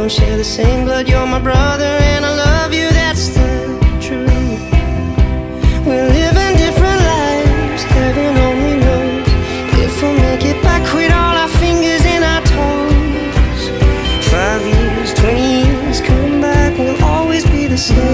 don't share the same blood. You're my brother and I love you, that's the truth. We're living different lives, heaven only knows if we'll make it back with all our fingers and our toes. 5 years, 20 years, come back, we'll always be the same.